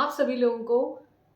आप सभी लोगों को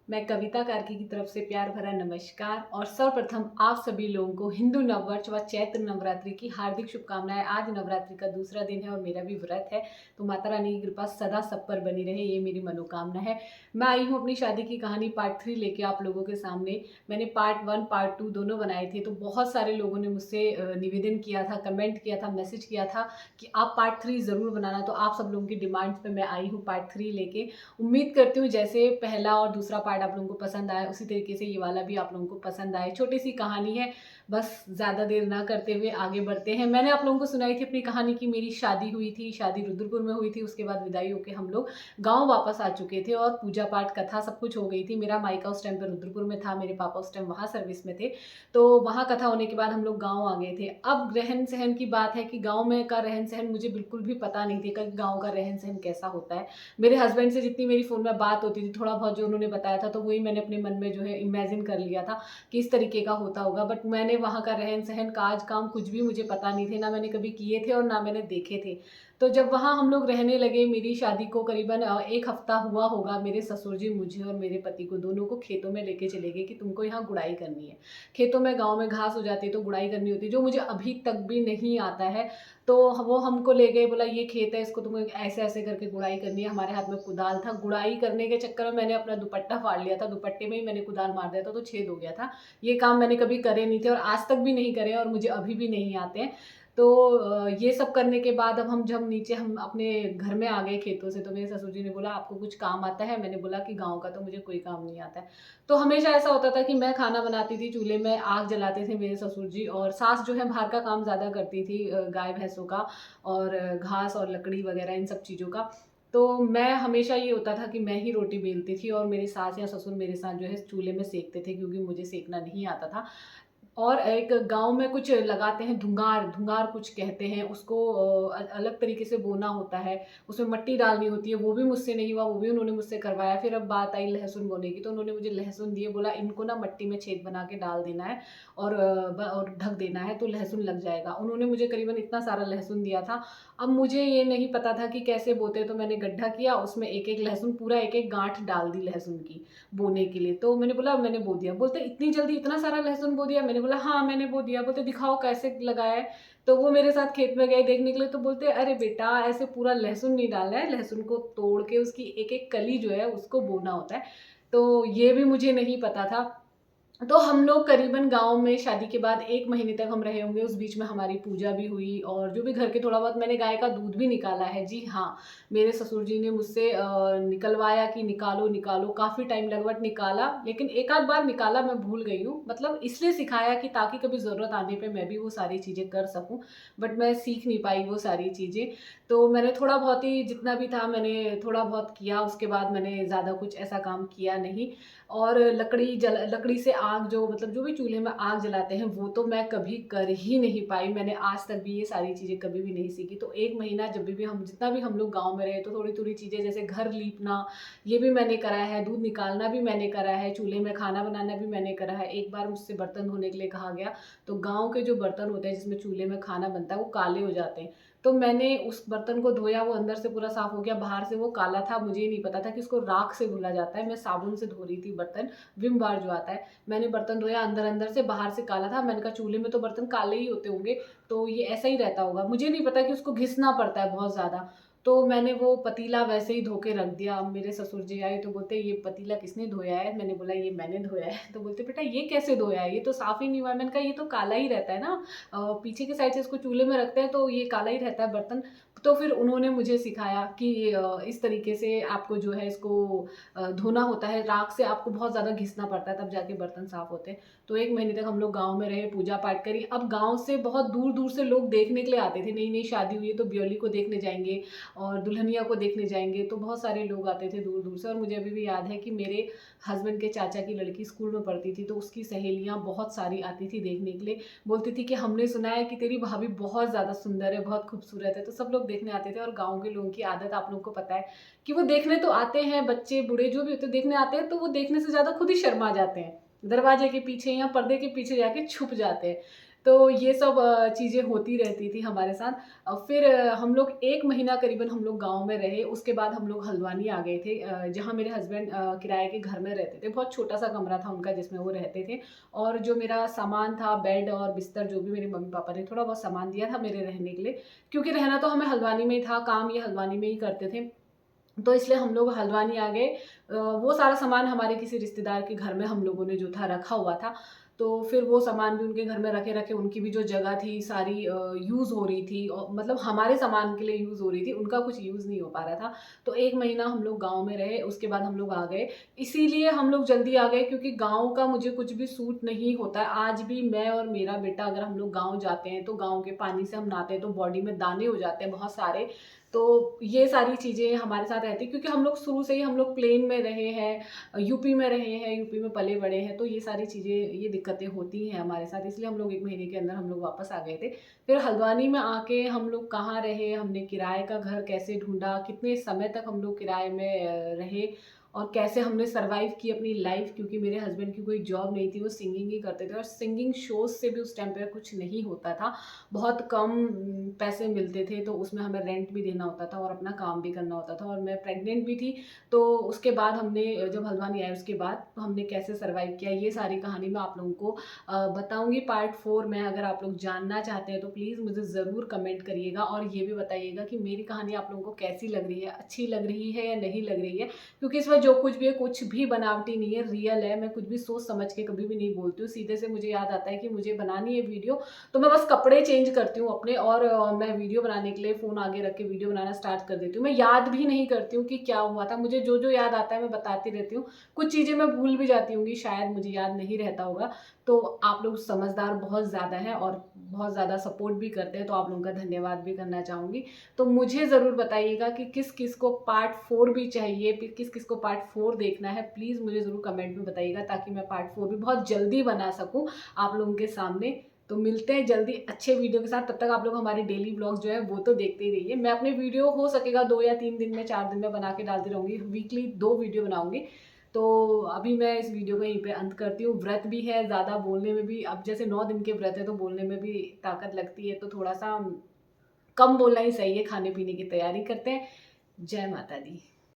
मैं कविता कार्की की तरफ से प्यार भरा नमस्कार और सर्वप्रथम आप सभी लोगों को हिंदू नववर्ष व चैत्र नवरात्रि की हार्दिक शुभकामनाएं। आज नवरात्रि का दूसरा दिन है और मेरा भी व्रत है, तो माता रानी की कृपा सदा सब पर बनी रहे, ये मेरी मनोकामना है। मैं आई हूँ अपनी शादी की कहानी पार्ट 3 लेके आप लोगों के सामने। मैंने पार्ट 1 पार्ट 2 दोनों बनाए थे, तो बहुत सारे लोगों ने मुझसे निवेदन किया था, कमेंट किया था, मैसेज किया था कि आप पार्ट 3 ज़रूर बनाना। तो आप सब लोगों की डिमांड्स पे मैं आई हूँ पार्ट 3 लेके। उम्मीद करती हूँ जैसे पहला और दूसरा पार्ट आप लोगों को पसंद आया, उसी तरीके से ये वाला भी आप लोगों को पसंद आए। छोटी सी कहानी है, बस ज़्यादा देर ना करते हुए आगे बढ़ते हैं। मैंने आप लोगों को सुनाई थी अपनी कहानी की मेरी शादी हुई थी, शादी रुद्रपुर में हुई थी, उसके बाद विदाई होकर हम लोग गाँव वापस आ चुके थे और पूजा पाठ कथा सब कुछ हो गई थी। मेरा मायका उस टाइम पर रुद्रपुर में था, मेरे पापा उस टाइम वहाँ सर्विस में थे, तो वहाँ कथा होने के बाद हम लोग गाँव आ गए थे। अब रहन सहन की बात है कि गाँव में का रहन सहन मुझे बिल्कुल भी पता नहीं थी कि गाँव का रहन सहन कैसा होता है। मेरे हस्बैंड से जितनी मेरी फ़ोन में बात होती थी, थोड़ा बहुत जो उन्होंने बताया था, तो वही मैंने अपने मन में जो है इमेजिन कर लिया था कि इस तरीके का होता होगा। बट मैंने वहाँ का रहन-सहन, काज-काम कुछ भी मुझे पता नहीं थे, ना मैंने कभी किए थे और ना मैंने देखे थे। तो जब वहाँ हम लोग रहने लगे, मेरी शादी को करीबन 1 हफ्ता हुआ होगा, मेरे ससुर जी मुझे और मेरे पति को दोनों को खेतों में लेके चले गए कि तुमको यहाँ गुड़ाई करनी है। खेतों में गाँव में घास हो जाती है तो गुड़ाई करनी होती है, जो मुझे अभी तक भी नहीं आता है। तो वो हमको ले गए, बोला ये खेत है, इसको तुम्हें ऐसे-ऐसे करके गुड़ाई करनी है। हमारे हाथ में कुदाल था, गुड़ाई करने के चक्कर में मैंने अपना दुपट्टा फाड़ लिया था, दुपट्टे में ही मैंने कुदाल मार दिया था तो छेद हो गया था। ये काम मैंने कभी करे नहीं थे और आज तक भी नहीं करे और मुझे अभी भी नहीं आते हैं। तो ये सब करने के बाद अब हम जब नीचे हम अपने घर में आ गए खेतों से, तो मेरे ससुर जी ने बोला आपको कुछ काम आता है? मैंने बोला कि गाँव का तो मुझे कोई काम नहीं आता है। तो हमेशा ऐसा होता था कि मैं खाना बनाती थी, चूल्हे में आग जलाते थे मेरे ससुर जी, और सास जो है बाहर का काम ज़्यादा करती थी, गाय भैंसों का और घास और लकड़ी वगैरह इन सब चीज़ों का। तो मैं हमेशा ये होता था कि मैं ही रोटी बेलती थी और मेरी सास या ससुर मेरे साथ जो है चूल्हे में सेकते थे, क्योंकि मुझे सेकना नहीं आता था। और एक गाँव में कुछ लगाते हैं धुंगार, धुंगार कुछ कहते हैं उसको, अलग तरीके से बोना होता है, उसमें मिट्टी डालनी होती है, वो भी मुझसे नहीं हुआ, वो भी उन्होंने मुझसे करवाया। फिर अब बात आई लहसुन बोने की, तो उन्होंने मुझे लहसुन दिए, बोला इनको ना मिट्टी में छेद बना के डाल देना है और और ढक देना है तो लहसुन लग जाएगा। उन्होंने मुझे करीबन इतना सारा लहसुन दिया था। अब मुझे ये नहीं पता था कि कैसे बोते हैं, तो मैंने गड्ढा किया, उसमें एक-एक लहसुन, पूरा एक-एक गाँठ डाल दी लहसुन की बोने के लिए। तो मैंने बोला मैंने बो दिया। बोलते इतनी जल्दी इतना सारा लहसुन बो दिया? मैंने बोला हाँ, मैंने बो दिया। बोलते दिखाओ कैसे लगाया है? तो वो मेरे साथ खेत में गए देखने के लिए, तो बोलते अरे बेटा ऐसे पूरा लहसुन नहीं डालना है, लहसुन को तोड़ के उसकी एक-एक कली जो है उसको बोना होता है। तो ये भी मुझे नहीं पता था। तो हम लोग करीबन गाँव में शादी के बाद 1 महीने तक हम रहे होंगे, उस बीच में हमारी पूजा भी हुई और जो भी घर के थोड़ा बहुत, मैंने गाय का दूध भी निकाला है। जी हाँ, मेरे ससुर जी ने मुझसे निकलवाया कि निकालो, निकालो, काफ़ी टाइम लगा बट निकाला, लेकिन एक आध बार निकाला मैं भूल गई हूँ। मतलब इसलिए सिखाया कि ताकि कभी ज़रूरत आने पे मैं भी वो सारी चीज़ें कर सकूँ, बट मैं सीख नहीं पाई वो सारी चीज़ें। तो मैंने थोड़ा बहुत ही जितना भी था मैंने थोड़ा बहुत किया, उसके बाद मैंने ज़्यादा कुछ ऐसा काम किया नहीं। और लकड़ी से आग, जो मतलब जो भी चूल्हे में आग जलाते हैं, वो तो मैं कभी कर ही नहीं पाई। मैंने आज तक भी ये सारी चीज़ें कभी भी नहीं सीखी। तो 1 महीना जब भी हम जितना भी हम लोग गाँव में रहे, तो थोड़ी-थोड़ी चीज़ें जैसे घर लीपना, ये भी मैंने करा है, दूध निकालना भी मैंने करा है, चूल्हे में खाना बनाना भी मैंने करा है। एक बार मुझसे बर्तन धोने के लिए कहा गया, तो गाँव के जो बर्तन होते हैं जिसमें चूल्हे में खाना बनता है, वो काले हो जाते हैं। तो मैंने उस बर्तन को धोया, वो अंदर से पूरा साफ़ हो गया, बाहर से वो काला था। मुझे ये नहीं पता था कि उसको राख से धुला जाता है। मैं साबुन से धो रही थी बर्तन, विम बार जो आता है, मैंने बर्तन धोया, अंदर-अंदर से, बाहर से काला था। मैंने कहा चूल्हे में तो बर्तन काले ही होते होंगे, तो ये ऐसा ही रहता होगा। मुझे नहीं पता कि उसको घिसना पड़ता है बहुत ज़्यादा। तो मैंने वो पतीला वैसे ही धो के रख दिया। अब मेरे ससुर जी आए तो बोलते ये पतीला किसने धोया है? मैंने बोला ये मैंने धोया है। तो बोलते बेटा ये कैसे धोया है? ये तो साफ़ ही नहीं हुआ है। मैंने कहा ये तो काला ही रहता है ना, पीछे की साइड से इसको चूल्हे में रखते हैं तो ये काला ही रहता है बर्तन। तो फिर उन्होंने मुझे सिखाया कि इस तरीके से आपको जो है इसको धोना होता है, राख से आपको बहुत ज़्यादा घिसना पड़ता है, तब जाके बर्तन साफ़ होते हैं। तो 1 महीने तक हम लोग गाँव में रहे, पूजा-पाठ करी। अब गाँव से बहुत दूर-दूर से लोग देखने के लिए आते थे, नई-नई शादी हुई है तो ब्योली को देखने जाएँगे और दुल्हनिया को देखने जाएँगे, तो बहुत सारे लोग आते थे दूर-दूर से। और मुझे अभी भी याद है कि मेरे हस्बैंड के चाचा की लड़की स्कूल में पढ़ती थी, तो उसकी सहेलियाँ बहुत सारी आती थी देखने के लिए। बोलती थी कि हमने सुना है कि तेरी भाभी बहुत ज़्यादा सुंदर है, बहुत खूबसूरत है, तो सब लोग देखने आते थे। और गाँव के लोगों की आदत आप लोगों को पता है कि वो देखने तो आते हैं, बच्चे बूढ़े जो भी होते हैं देखने आते हैं, तो वो देखने से ज़्यादा खुद ही शर्मा जाते हैं। दरवाजे के पीछे या पर्दे के पीछे जाके छुप जाते हैं। तो ये सब चीज़ें होती रहती थी हमारे साथ। फिर हम लोग 1 महीना करीबन हम लोग गाँव में रहे, उसके बाद हम लोग हल्द्वानी आ गए थे, जहाँ मेरे हस्बैंड किराए के घर में रहते थे। बहुत छोटा-सा कमरा था उनका जिसमें वो रहते थे, और जो मेरा सामान था, बेड और बिस्तर, जो भी मेरे मम्मी-पापा ने थोड़ा बहुत सामान दिया था मेरे रहने के लिए, क्योंकि रहना तो हमें हल्द्वानी में ही था, काम ये हल्द्वानी में ही करते थे। तो इसलिए हम लोग हल्द्वानी आ गए। वो सारा सामान हमारे किसी रिश्तेदार के घर में हम लोगों ने जो था रखा हुआ था। तो फिर वो सामान भी उनके घर में रखे-रखे, उनकी भी जो जगह थी सारी यूज़ हो रही थी, मतलब हमारे सामान के लिए यूज़ हो रही थी, उनका कुछ यूज़ नहीं हो पा रहा था। तो 1 महीना हम लोग गाँव में रहे, उसके बाद हम लोग आ गए। इसीलिए हम लोग जल्दी आ गए क्योंकि गाँव का मुझे कुछ भी सूट नहीं होता है। आज भी मैं और मेरा बेटा अगर हम लोग गाँव जाते हैं, तो गाँव के पानी से हम नहाते हैं तो बॉडी में दाने हो जाते हैं बहुत सारे। तो ये सारी चीज़ें हमारे साथ रहती हैं क्योंकि हम लोग शुरू से ही हम लोग प्लेन में रहे हैं, यूपी में रहे हैं, यूपी में पले-बड़े हैं, तो ये सारी चीज़ें, ये दिक्कतें होती हैं हमारे साथ, इसलिए हम लोग 1 महीने के अंदर हम लोग वापस आ गए थे। फिर हल्द्वानी में आके हम लोग कहाँ रहे, हमने किराए का घर कैसे ढूँढा, कितने समय तक हम लोग किराए में रहे, और कैसे हमने सर्वाइव की अपनी लाइफ़, क्योंकि मेरे हस्बैंड की कोई जॉब नहीं थी, वो सिंगिंग ही करते थे और सिंगिंग शोज़ से भी उस टाइम पे कुछ नहीं होता था। बहुत कम पैसे मिलते थे, तो उसमें हमें रेंट भी देना होता था और अपना काम भी करना होता था, और मैं प्रेग्नेंट भी थी। तो उसके बाद हमने, जब हल्द्वानी आए उसके बाद, तो हमने कैसे सर्वाइव किया, ये सारी कहानी मैं आप लोगों को बताऊँगी पार्ट 4 में। अगर आप लोग जानना चाहते हैं तो प्लीज़ मुझे ज़रूर कमेंट करिएगा, और ये भी बताइएगा कि मेरी कहानी आप लोगों को कैसी लग रही है, अच्छी लग रही है या नहीं लग रही है। क्योंकि इसमें जो कुछ भी है, कुछ भी बनावटी नहीं है, रियल है। मैं कुछ भी सोच समझ के कभी भी नहीं बोलती हूँ। सीधे से मुझे याद आता है कि मुझे बनानी है वीडियो, तो मैं बस कपड़े चेंज करती हूँ अपने, और मैं वीडियो बनाने के लिए फ़ोन आगे रख के वीडियो बनाना स्टार्ट कर देती हूँ। मैं याद भी नहीं करती हूँ कि क्या हुआ था। मुझे जो-जो याद आता है मैं बताती रहती हूँ। कुछ चीज़ें मैं भूल भी जाती होंगी, शायद मुझे याद नहीं रहता होगा। तो आप लोग समझदार बहुत ज़्यादा हैं और बहुत ज़्यादा सपोर्ट भी करते हैं, तो आप लोगों का धन्यवाद भी करना चाहूँगी। तो मुझे ज़रूर बताइएगा कि किस-किस को पार्ट 4 भी चाहिए, फिर किस-किस को पार्ट 4 देखना है। प्लीज़ मुझे ज़रूर कमेंट में बताइएगा, ताकि मैं पार्ट 4 भी बहुत जल्दी बना सकूँ आप लोगों के सामने। तो मिलते हैं जल्दी अच्छे वीडियो के साथ। तब तक आप लोग हमारे डेली व्लॉग्स जो है वो तो देखते ही रहिए। मैं अपने वीडियो हो सकेगा 2 या 3 दिन में, 4 दिन में बना के डालती रहूँगी। वीकली 2 वीडियो बनाऊँगी। तो अभी मैं इस वीडियो को यहीं पे अंत करती हूँ। व्रत भी है, ज़्यादा बोलने में भी, अब जैसे 9 दिन के व्रत है तो बोलने में भी ताकत लगती है, तो थोड़ा-सा कम बोलना ही सही है। खाने-पीने की तैयारी करते हैं। जय माता दी।